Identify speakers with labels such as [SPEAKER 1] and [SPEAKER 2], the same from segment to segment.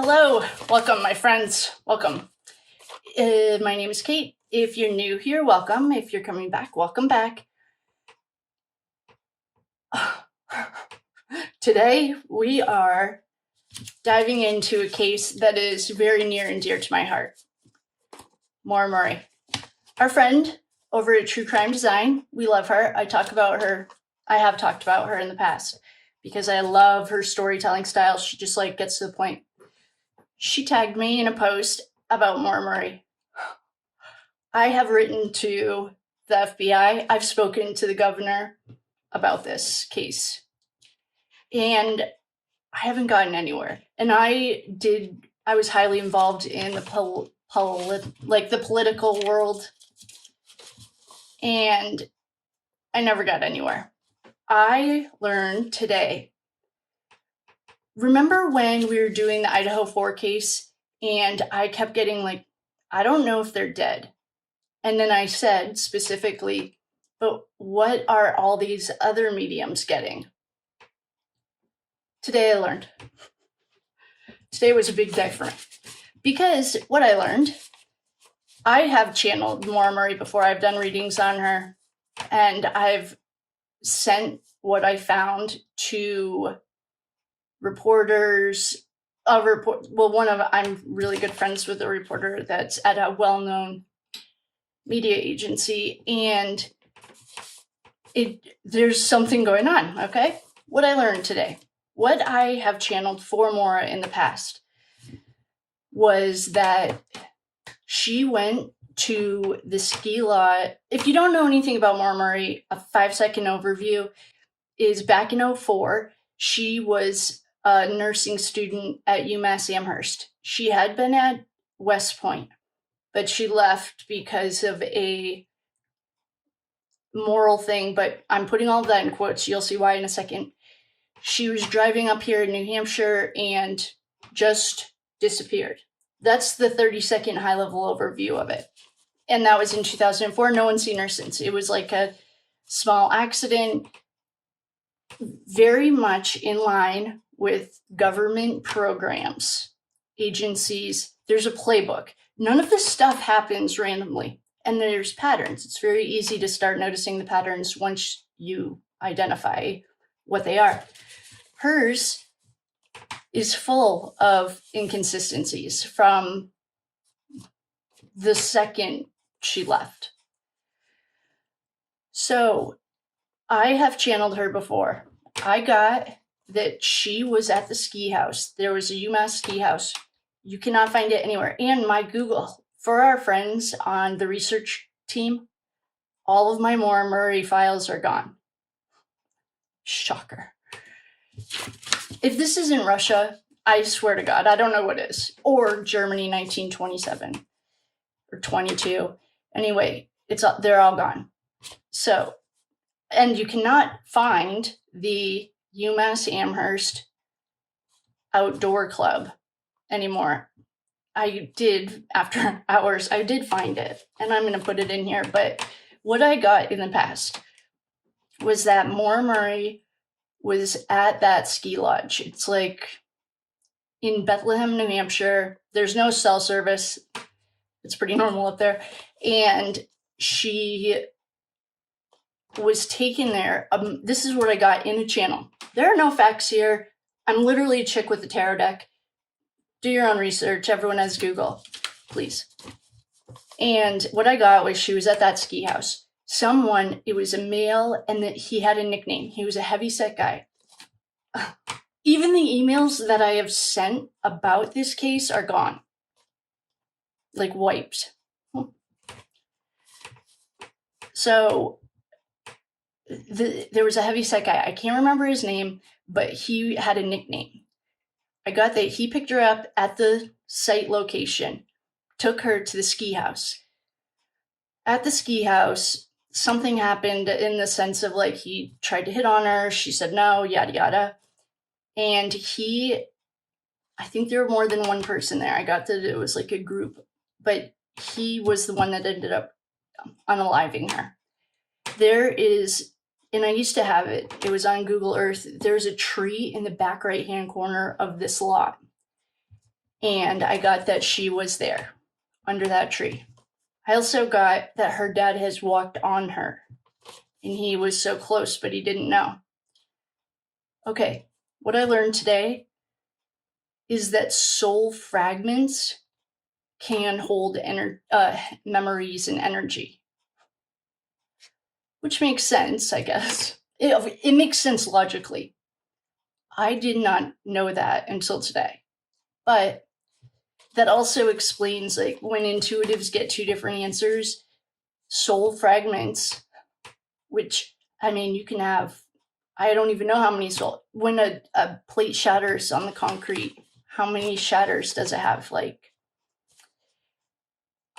[SPEAKER 1] Hello, welcome, my friends. Welcome. My name is Kate. If you're new here, welcome. If you're coming back, welcome back. Today, we are diving into a case that is very near and dear to my heart. Maura Murray, our friend over at True Crime Design. We love her. I have talked about her in the past because I love her storytelling style. She just gets to the point. She tagged me in a post about Maura Murray. I have written to the FBI. I've spoken to the governor about this case. And I haven't gotten anywhere. And I was highly involved in the the political world. And I never got anywhere. I learned today. Remember when we were doing the Idaho 4 case and I kept getting I don't know if they're dead. And then I said specifically, but what are all these other mediums getting? Today I learned. Today was a big day for me. Because what I learned, I have channeled Maura Murray before. I've done readings on her. And I've sent what I found to reporters. I'm really good friends with a reporter that's at a well-known media agency, and there's something going on, okay? What I learned today, what I have channeled for Maura in the past, was that she went to the ski lot. If you don't know anything about Maura Murray, a 5-second overview is back in 2004, she was a nursing student at UMass Amherst. She had been at West Point, but she left because of a moral thing, but I'm putting all of that in quotes. You'll see why in a second. She was driving up here in New Hampshire and just disappeared. That's the 30-second high-level overview of it. And that was in 2004. No one's seen her since. It was like a small accident, very much in line with government programs, agencies. There's a playbook. None of this stuff happens randomly, and there's patterns. It's very easy to start noticing the patterns once you identify what they are. Hers is full of inconsistencies from the second she left. So I have channeled her before. I got that she was at the ski house. There was a UMass ski house. You cannot find it anywhere. And my Google, for our friends on the research team, all of my Maura Murray files are gone. Shocker. If this isn't Russia, I swear to God, I don't know what is. Or Germany 1927 or 22. Anyway, they're all gone. So, and you cannot find the UMass Amherst outdoor club anymore. I did, after hours, I did find it, and I'm going to put it in here. But what I got in the past was that Maura Murray was at that ski lodge. It's in Bethlehem, New Hampshire. There's no cell service. It's pretty normal up there. And she was taken there. This is what I got in a channel. There are no facts here. I'm literally a chick with a tarot deck. Do your own research. Everyone has Google, please. And what I got was she was at that ski house. It was a male, and that he had a nickname. He was a heavyset guy. Even the emails that I have sent about this case are gone. Wiped. So there was a heavyset guy. I can't remember his name, but he had a nickname. I got that he picked her up at the site location, took her to the ski house. At the ski house, something happened in the sense of he tried to hit on her. She said no, yada, yada. And I think there were more than one person there. I got that it was a group, but he was the one that ended up unaliving her. There is, and I used to have it. It was on Google Earth. There's a tree in the back right-hand corner of this lot. And I got that she was there under that tree. I also got that her dad has walked on her and he was so close, but he didn't know. Okay, what I learned today is that soul fragments can hold memories and energy, which makes sense, I guess. It makes sense logically. I did not know that until today. But that also explains, like, when intuitives get two different answers, soul fragments, which, I mean, you can have, I don't even know how many soul, when a plate shatters on the concrete, how many shatters does it have? Like,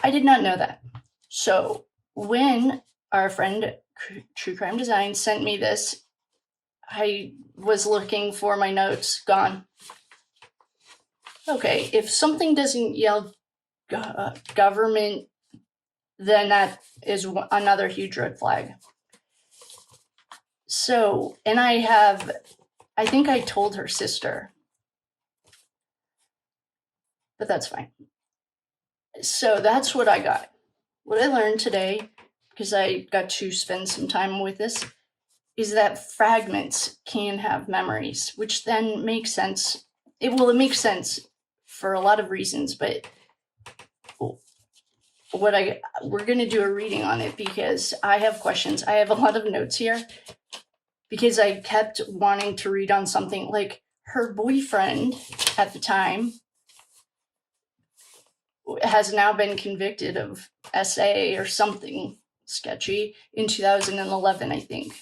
[SPEAKER 1] I did not know that. So when our friend True Crime Design sent me this, I was looking for my notes, gone. Okay, if something doesn't yell government, then that is another huge red flag. So, and I think I told her sister, but that's fine. So that's what I got. What I learned today, because I got to spend some time with this, is that fragments can have memories, which then makes sense. It makes sense for a lot of reasons, but we're going to do a reading on it because I have questions. I have a lot of notes here because I kept wanting to read on something. Like, her boyfriend at the time has now been convicted of SA or something sketchy in 2011, I think.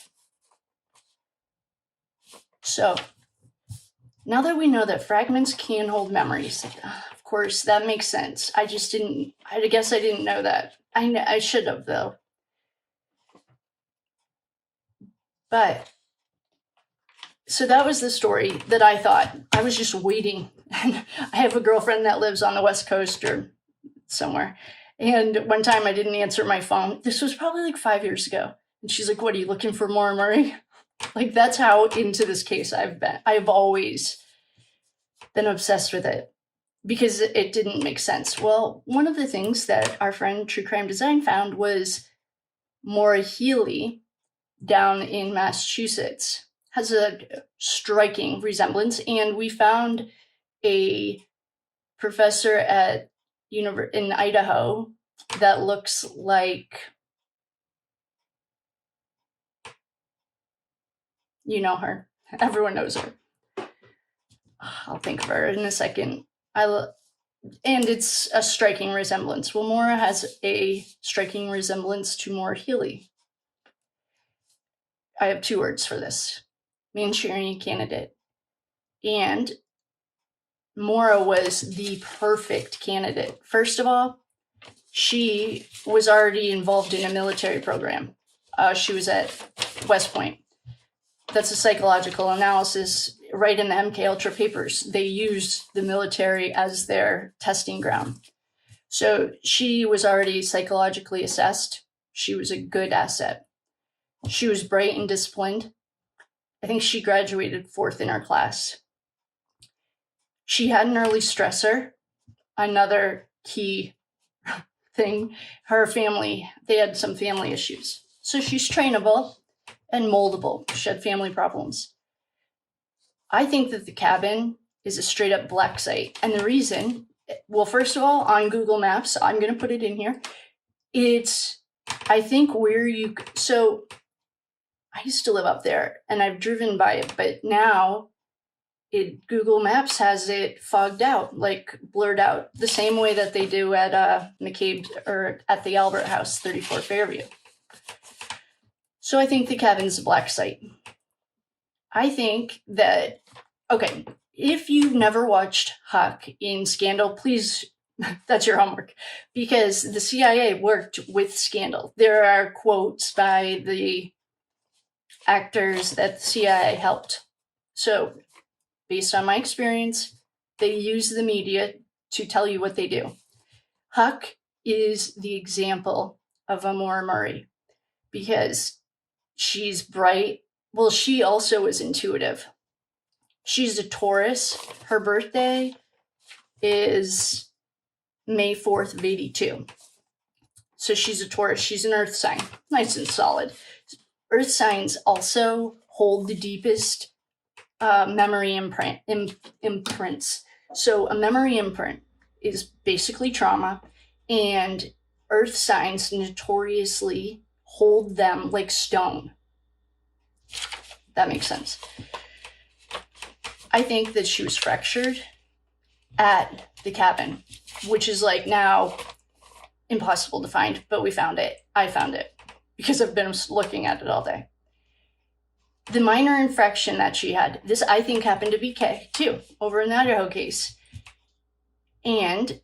[SPEAKER 1] So now that we know that fragments can hold memories, of course, that makes sense. I guess I didn't know that. I should have, though. But, so that was the story that I thought. I was just waiting. And I have a girlfriend that lives on the West Coast or somewhere. And one time I didn't answer my phone. This was probably like 5 years ago. And she's like, "What, are you looking for Maura Murray?" Like, that's how into this case I've been. I've always been obsessed with it because it didn't make sense. Well, one of the things that our friend True Crime Design found was Maura Healy down in Massachusetts has a striking resemblance. And we found a professor in Idaho that looks like, you know her. Everyone knows her. I'll think of her in a second. And it's a striking resemblance. Well, Maura has a striking resemblance to Maura Healy. I have 2 words for this: Manchurian candidate. And Maura was the perfect candidate. First of all, she was already involved in a military program. She was at West Point. That's a psychological analysis right in the MK Ultra papers. They use the military as their testing ground. So she was already psychologically assessed. She was a good asset. She was bright and disciplined. I think she graduated 4th in our class. She had an early stressor. Another key thing, her family, they had some family issues. So she's trainable and moldable. She had family problems. I think that the cabin is a straight up black site. And the reason, well, first of all, on Google Maps, I'm going to put it in here. It's, I think so I used to live up there and I've driven by it, but now Google Maps has it fogged out, like blurred out, the same way that they do at McCabe or at the Albert House, 34 Fairview. So I think the cabin's a black site. I think that, okay, if you've never watched Huck in Scandal, please, that's your homework, because the CIA worked with Scandal. There are quotes by the actors that the CIA helped. So based on my experience, they use the media to tell you what they do. Huck is the example of a Maura Murray because she's bright. Well, she also is intuitive. She's a Taurus. Her birthday is May 4th of 82. So she's a Taurus. She's an earth sign. Nice and solid. Earth signs also hold the deepest memory imprints. So a memory imprint is basically trauma, and earth signs notoriously hold them like stone. That makes sense. I think that she was fractured at the cabin, which is like now impossible to find, but we found it. I found it because I've been looking at it all day. The minor infraction that she had, this I think happened to be Kay too, over in the Idaho case. And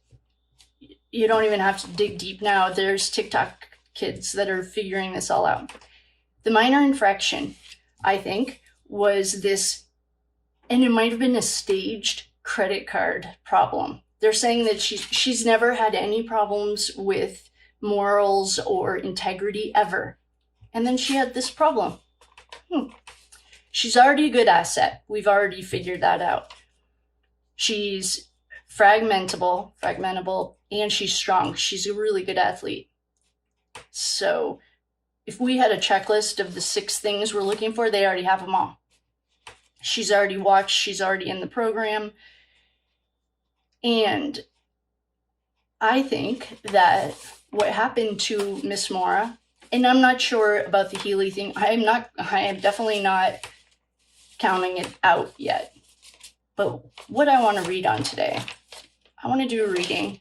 [SPEAKER 1] you don't even have to dig deep now. There's TikTok kids that are figuring this all out. The minor infraction, I think, was this, and it might have been a staged credit card problem. They're saying that she's never had any problems with morals or integrity ever. And then she had this problem. She's already a good asset. We've already figured that out. She's fragmentable, and she's strong. She's a really good athlete. So if we had a checklist of the 6 things we're looking for, they already have them all. She's already watched. She's already in the program. And I think that what happened to Miss Maura, and I'm not sure about the Healy thing. I am definitely not counting it out yet. But what I want to read on today, I want to do a reading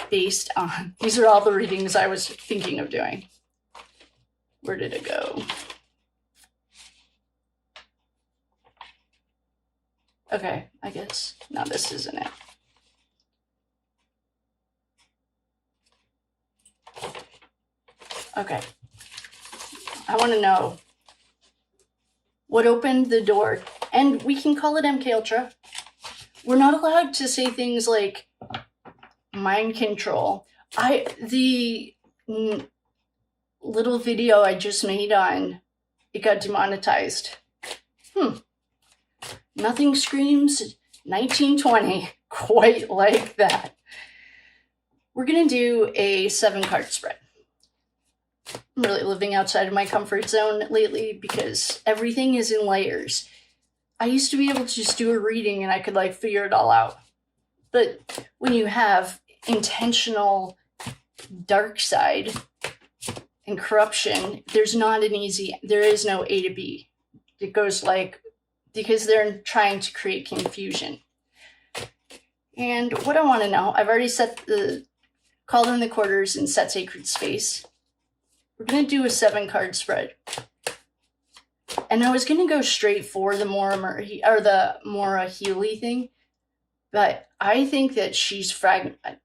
[SPEAKER 1] based on, these are all the readings I was thinking of doing. Where did it go? Okay, I guess, no, this isn't it. Okay, I want to know what opened the door, and we can call it MK Ultra. We're not allowed to say things like mind control. The little video I just made on it got demonetized. Nothing screams 1920 quite like that. We're going to do a 7-card spread. I'm really living outside of my comfort zone lately because everything is in layers. I used to be able to just do a reading and I could like figure it all out. But when you have intentional dark side and corruption, there is no A to B. It goes like, because they're trying to create confusion. And what I want to know, I've already called in the quarters and set sacred space. We're going to do a 7-card spread. And I was going to go straight for the Maura Murray, or the Maura Healy thing, but I think that she's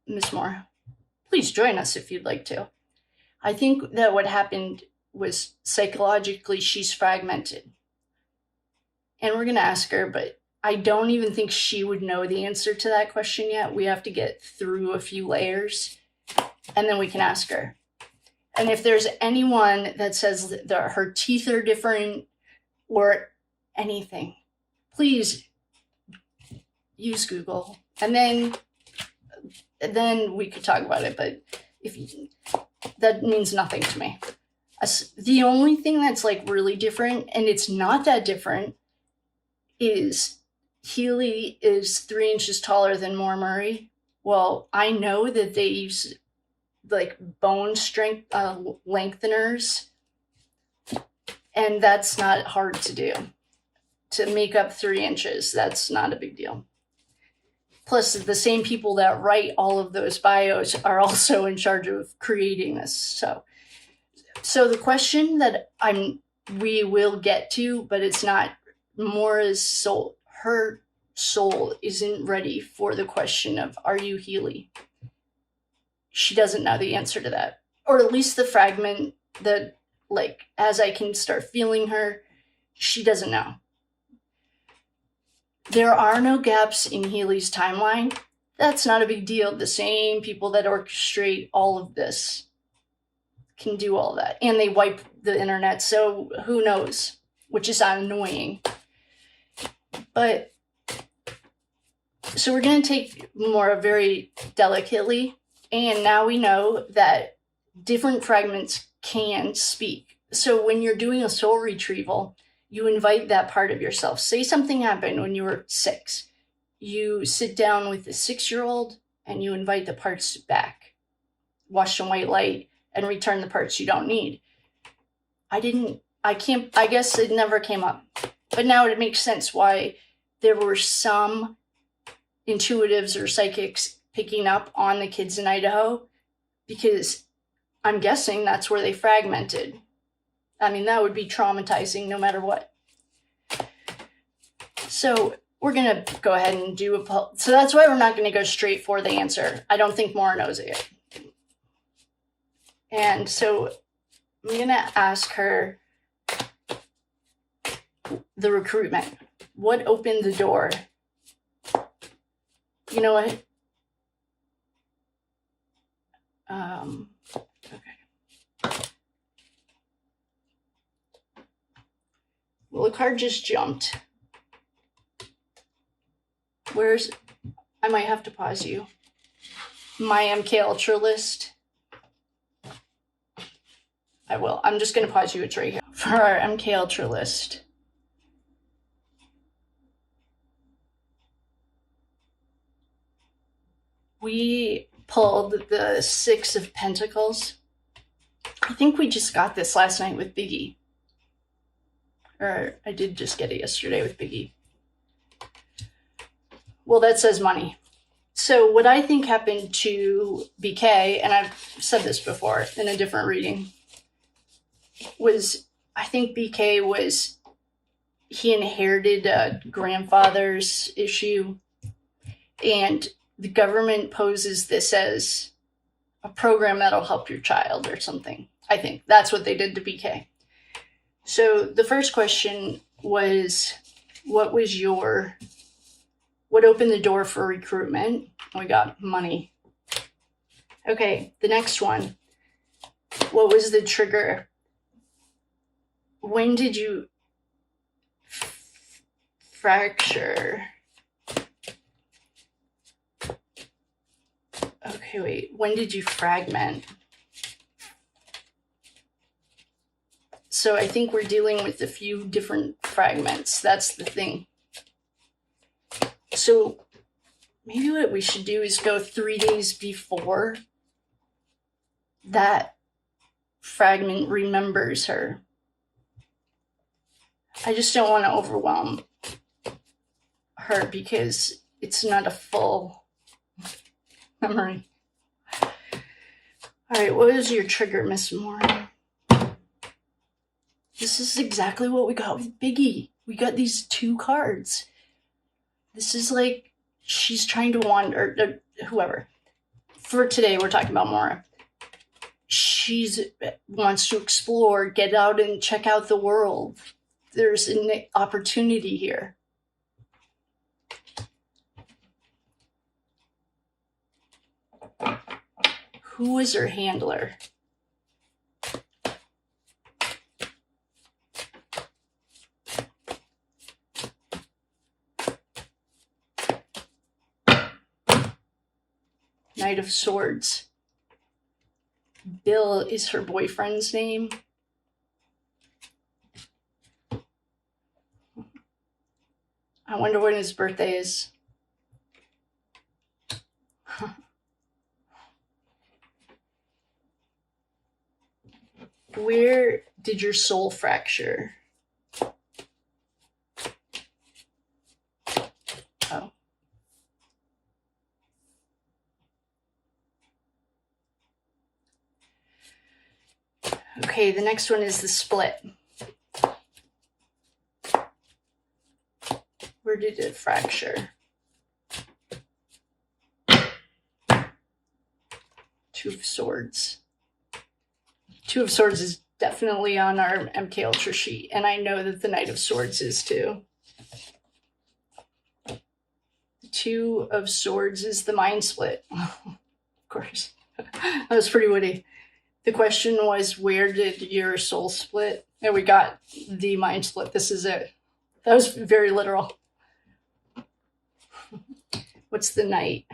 [SPEAKER 1] Miss Maura, please join us if you'd like to. I think that what happened was psychologically she's fragmented. And we're going to ask her, but I don't even think she would know the answer to that question yet. We have to get through a few layers, and then we can ask her. And if there's anyone that says that her teeth are different or anything, please use Google. And then we could talk about it. But that means nothing to me. The only thing that's like really different, and it's not that different, is Healy is 3 inches taller than Maura Murray. Well, I know that they use like bone strength lengtheners, and that's not hard to do. To make up 3 inches, that's not a big deal. Plus, the same people that write all of those bios are also in charge of creating this. So the question that we will get to, but it's not Maura's soul. Her soul isn't ready for the question of, are you Healy? She doesn't know the answer to that. Or at least the fragment that, like, as I can start feeling her, she doesn't know. There are no gaps in Healy's timeline. That's not a big deal. The same people that orchestrate all of this can do all that. And they wipe the internet, so who knows? Which is annoying. But So we're going to take Maura very delicately, and now we know that different fragments can speak. So when you're doing a soul retrieval, you invite that part of yourself. Say something happened when you were 6. You sit down with the 6-year-old and you invite the parts back. Wash some white light and return the parts you don't need. I guess it never came up. But now it makes sense why there were some intuitives or psychics picking up on the kids in Idaho, because I'm guessing that's where they fragmented. I mean, that would be traumatizing no matter what. So we're going to go ahead and do so that's why we're not going to go straight for the answer. I don't think Maura knows it yet. And so I'm going to ask her the recruitment. What opened the door? You know what? Okay. Well, the card just jumped. I might have to pause you. My MK Ultra list. I will. I'm just going to pause you. It's right here. For our MK Ultra list. We pulled the 6 of Pentacles. I think we just got this last night with Biggie. Or I did just get it yesterday with Biggie. Well, that says money. So what I think happened to BK, and I've said this before in a different reading, was I think BK he inherited a grandfather's issue, and the government poses this as a program that'll help your child or something. I think that's what they did to BK. So the first question was, what opened the door for recruitment? We got money. Okay, the next one. What was the trigger? When did you fracture? Okay, wait. When did you fragment? So I think we're dealing with a few different fragments. That's the thing. So maybe what we should do is go 3 days before that fragment remembers her. I just don't want to overwhelm her because it's not a full memory. All right, what is your trigger, Miss Maura? This is exactly what we got with Biggie. We got these 2 cards. This is like she's trying to wander, whoever. For today, we're talking about Maura. She wants to explore, get out and check out the world. There's an opportunity here. Who is her handler? Knight of Swords. Bill is her boyfriend's name. I wonder when his birthday is. Where did your soul fracture? Oh. Okay, the next one is the split. Where did it fracture? 2 of Swords. 2 of Swords is definitely on our MK Ultra sheet, and I know that the Knight of Swords is too. 2 of Swords is the mind split. Of course. That was pretty witty. The question was, where did your soul split? And we got the mind split. This is it. That was very literal. What's the Knight?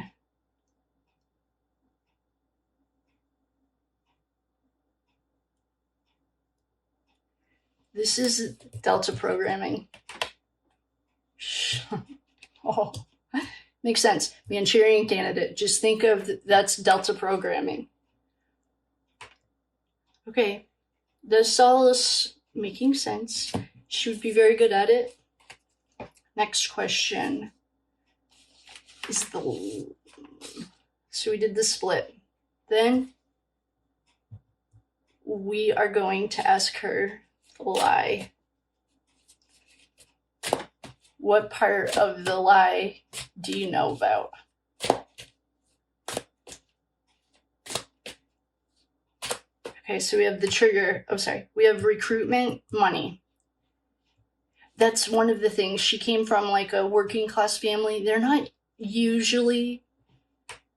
[SPEAKER 1] This is Delta programming. Oh, makes sense. Manchurian candidate. Just think of that's Delta programming. Okay, this all is making sense. She would be very good at it. Next question is the... So we did the split. Then we are going to ask her the lie. What part of the lie do you know about? Okay, so we have the trigger. Oh, sorry. We have recruitment, money. That's one of the things. She came from like a working class family. They're not usually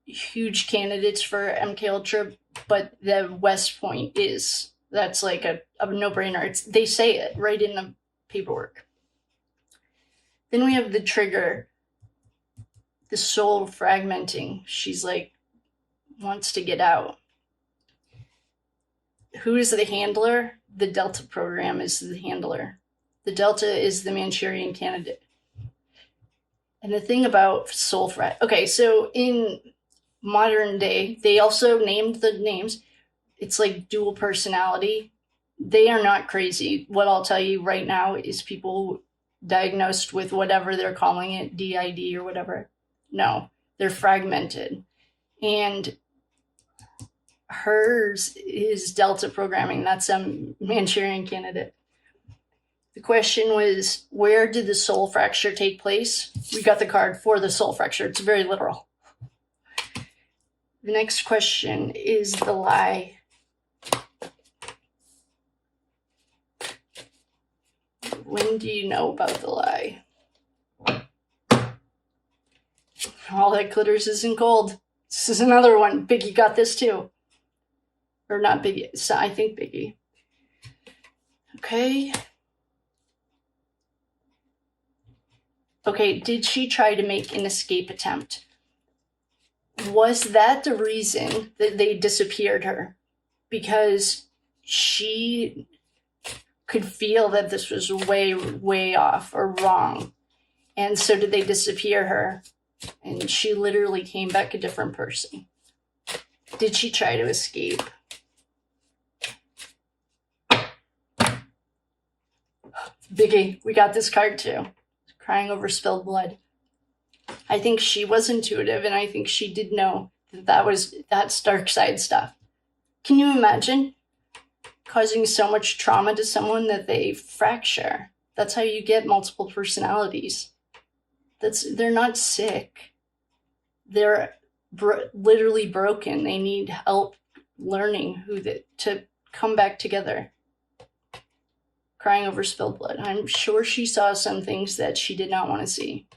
[SPEAKER 1] huge candidates for MK Ultra, but the West Point is. That's like a no-brainer. They say it right in the paperwork. Then we have the trigger, the soul fragmenting. She's like, wants to get out. Who is the handler? The Delta program is the handler. The Delta is the Manchurian candidate. And the thing about soul frag... Okay, so in modern day, they also named the names. It's like dual personality. They are not crazy. What I'll tell you right now is people diagnosed with whatever they're calling it, DID or whatever. No, they're fragmented. And hers is Delta programming. That's a Manchurian candidate. The question was, where did the soul fracture take place? We got the card for the soul fracture. It's very literal. The next question is the lie. When do you know about the lie? All that glitters isn't gold. This is another one. Biggie got this too. Or not Biggie. So I think Biggie. Okay. Okay, did she try to make an escape attempt? Was that the reason that they disappeared her? Because she could feel that this was way, way off or wrong. And so did they disappear her? And she literally came back a different person. Did she try to escape? Biggie, we got this card too. Crying over spilled blood. I think she was intuitive, and I think she did know that that's dark side stuff. Can you imagine causing so much trauma to someone that they fracture? That's how you get multiple personalities. They're not sick. They're literally broken. They need help learning to come back together. Crying over spilled blood. I'm sure she saw some things that she did not want to see.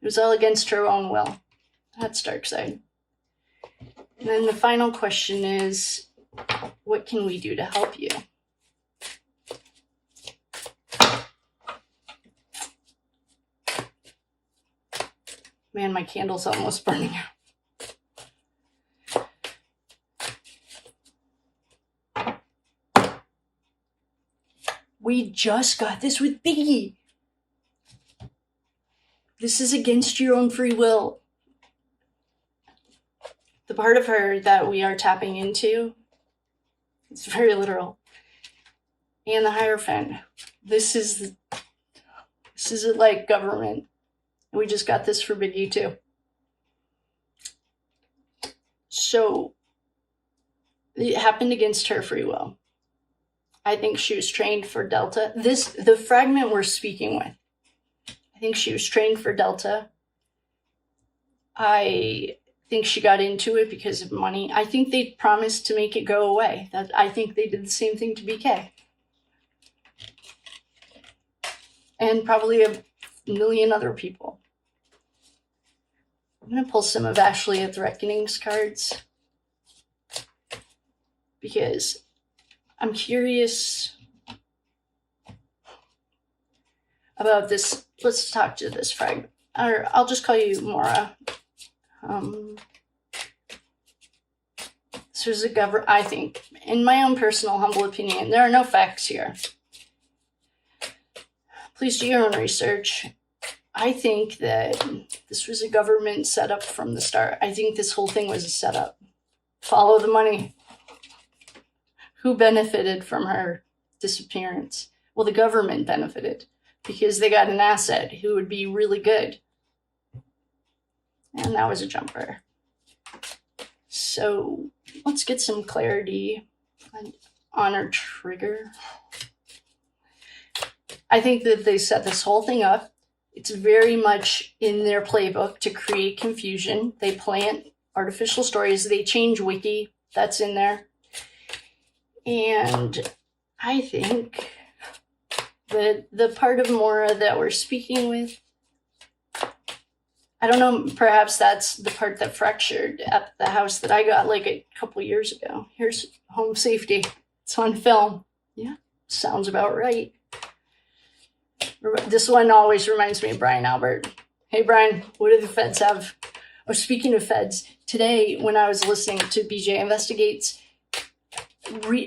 [SPEAKER 1] It was all against her own will. That's dark side. And then the final question is, what can we do to help you? Man, my candle's almost burning out. We just got this with Biggie. This is against your own free will. The part of her that we are tapping into, it's very literal. And the Hierophant. This is like government. We just got this for Biggie too. So it happened against her free will. I think she was trained for Delta. The fragment we're speaking with. I think she was trained for Delta. I think she got into it because of money. I think they promised to make it go away. I think they did the same thing to BK. And probably a million other people. I'm going to pull some of Ashley at the Reckoning's cards. Because I'm curious about this. Let's talk to this fragment. or I'll just call you Maura. This was I think, in my own personal humble opinion, there are no facts here. Please do your own research. I think that this was a government setup from the start. I think this whole thing was a setup. Follow the money. Who benefited from her disappearance? Well, the government benefited because they got an asset who would be really good. And that was a jumper. So let's get some clarity on her trigger. I think that they set this whole thing up. It's very much in their playbook to create confusion. They plant artificial stories. They change wiki. That's in there. And I think that the part of Maura that we're speaking with, I don't know, perhaps that's the part that fractured at the house that I got like a couple years ago. Here's home safety. It's on film. Yeah, sounds about right. This one always reminds me of Brian Albert. Hey, Brian, what do the feds have? Oh, speaking of feds, today when I was listening to BJ Investigates,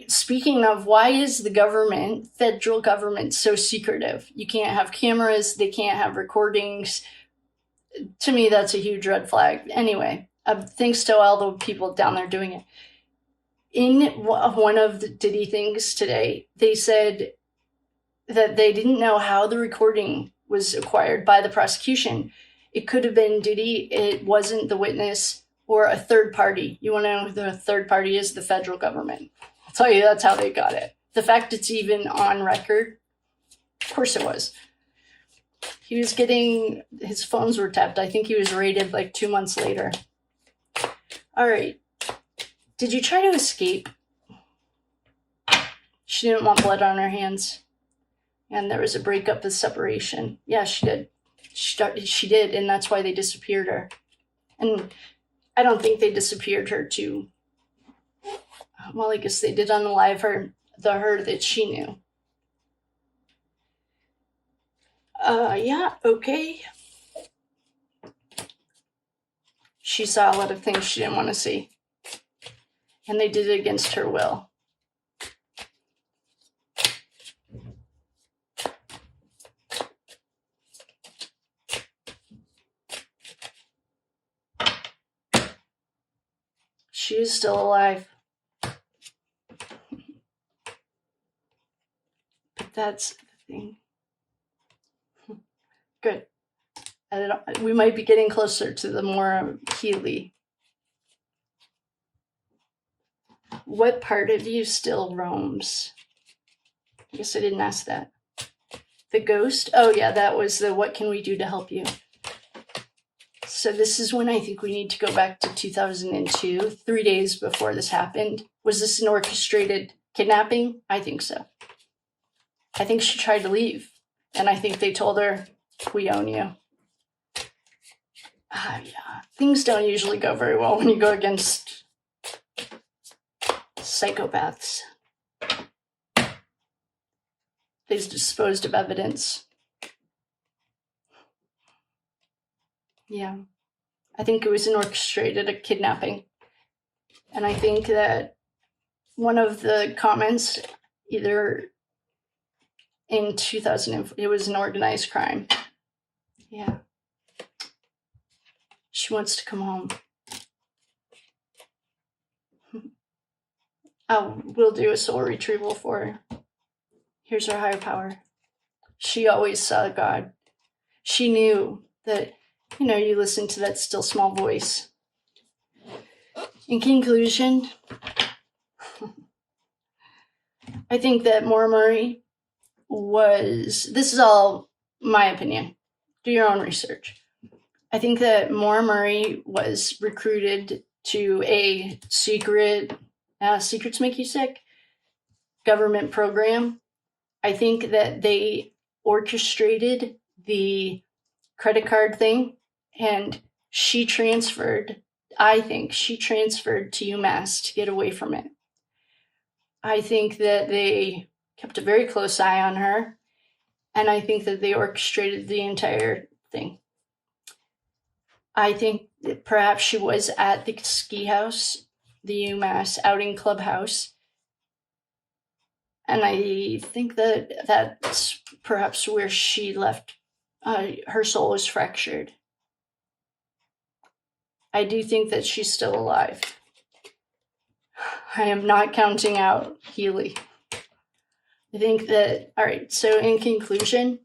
[SPEAKER 1] speaking of why is the government, federal government, so secretive? You can't have cameras. They can't have recordings. To me, that's a huge red flag. Anyway, thanks to all the people down there doing it. In one of the Diddy things today, they said that they didn't know how the recording was acquired by the prosecution. It could have been Diddy. It wasn't the witness or a third party. You want to know who the third party is? The federal government. I'll tell you, that's how they got it. The fact it's even on record, of course it was. He was getting, his phones were tapped. I think he was raided like 2 months later. All right. Did you try to escape? She didn't want blood on her hands. And there was a breakup, a separation. Yeah, she did. She did, and that's why they disappeared her. And I don't think they disappeared her to, well, I guess they did unalive her, the her that she knew. Yeah, okay. She saw a lot of things she didn't want to see. And they did it against her will. She is still alive. But that's the thing. Good. We might be getting closer to the more Healy. What part of you still roams? I guess I didn't ask that. The ghost? Oh yeah, that was the what can we do to help you? So this is when I think we need to go back to 2002, 3 days before this happened. Was this an orchestrated kidnapping? I think so. I think she tried to leave. And I think they told her, we own you. Yeah. Things don't usually go very well when you go against psychopaths. They've disposed of evidence. Yeah. I think it was an orchestrated kidnapping. And I think that one of the comments, either in 2000, it was an organized crime. Yeah. She wants to come home. We'll do a soul retrieval for her. Here's her higher power. She always saw God. She knew that, you listen to that still small voice. In conclusion, I think that Maura Murray this is all my opinion. Do your own research. I think that Maura Murray was recruited to a secrets make you sick, government program. I think that they orchestrated the credit card thing, and she transferred to UMass to get away from it. I think that they kept a very close eye on her, and I think that they orchestrated the entire thing. I think that perhaps she was at the ski house, the UMass outing clubhouse. And I think that that's perhaps where she left. Her soul is fractured. I do think that she's still alive. I am not counting out Healy. I think that, all right, so in conclusion,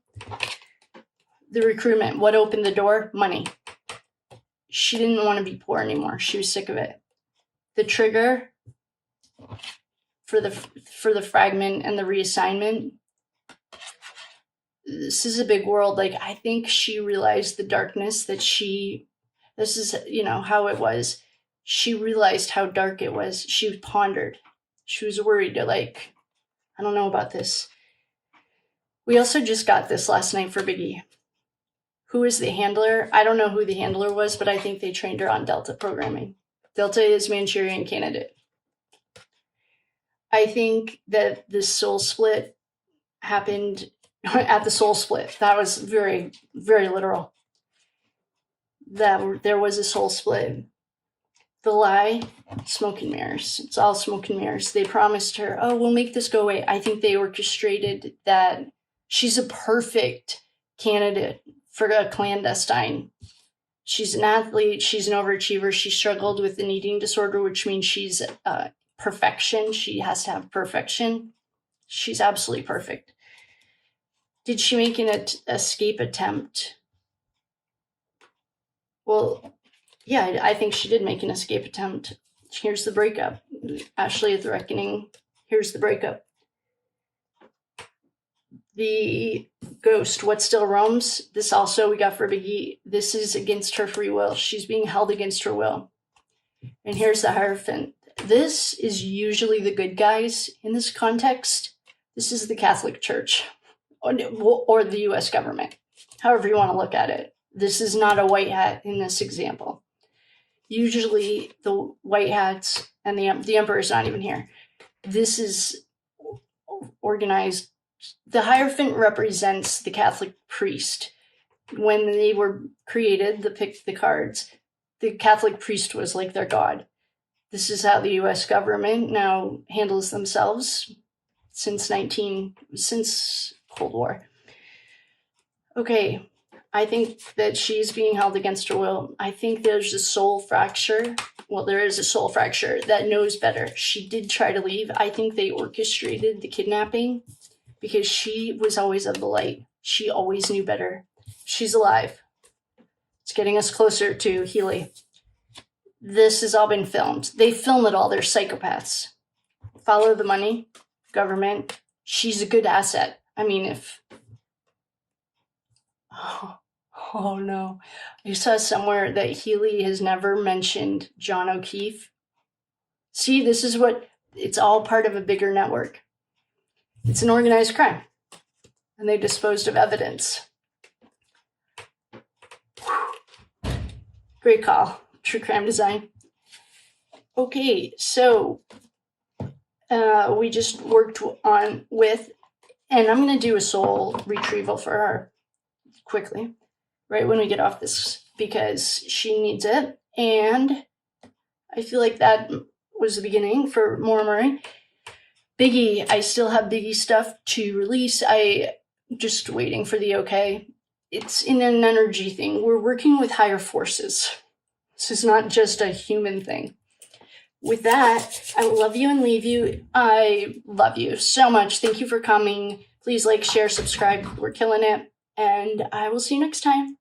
[SPEAKER 1] the recruitment, what opened the door? Money. She didn't want to be poor anymore. She was sick of it. The trigger for the fragment and the reassignment, this is a big world. Like, I think she realized the darkness that this is, how it was. She realized how dark it was. She pondered. She was worried, like, I don't know about this. We also just got this last night for Biggie. Who is the handler? I don't know who the handler was, but I think they trained her on Delta programming. Delta is Manchurian candidate. I think that this soul split happened at the soul split. That was very, very literal. That there was a soul split. The lie, smoke and mirrors. It's all smoke and mirrors. They promised her, oh, we'll make this go away. I think they orchestrated that. She's a perfect candidate for a clandestine. She's an athlete. She's an overachiever. She struggled with an eating disorder, which means she's perfection. She has to have perfection. She's absolutely perfect. Did she make an escape attempt? Well, yeah, I think she did make an escape attempt. Here's the breakup. Ashley at the Reckoning. Here's the breakup. The ghost, what still roams? This also we got for Biggie. This is against her free will. She's being held against her will. And here's the Hierophant. This is usually the good guys in this context. This is the Catholic Church or the U.S. government, however you want to look at it. This is not a white hat in this example. Usually the white hats and the emperor is not even here. This is organized. The Hierophant represents the Catholic priest. When they were created, the cards, the Catholic priest was like their god. This is how the U.S. government now handles themselves since Cold War. Okay, I think that she's being held against her will. I think there's a soul fracture. Well, there is a soul fracture that knows better. She did try to leave. I think they orchestrated the kidnapping because she was always of the light. She always knew better. She's alive. It's getting us closer to Healy. This has all been filmed. They film it all. They're psychopaths. Follow the money, government. She's a good asset. I mean, Oh no. I saw somewhere that Healy has never mentioned John O'Keefe. See, this is it's all part of a bigger network. It's an organized crime. And they disposed of evidence. Great call. True crime design. Okay, so we just worked on with, and I'm going to do a soul retrieval for her quickly, right when we get off this, because she needs it. And I feel like that was the beginning for Maura Murray. Biggie, I still have Biggie stuff to release. I just waiting for the okay. It's in an energy thing. We're working with higher forces. This is not just a human thing. With that, I love you and leave you. I love you so much. Thank you for coming. Please like, share, subscribe. We're killing it. And I will see you next time.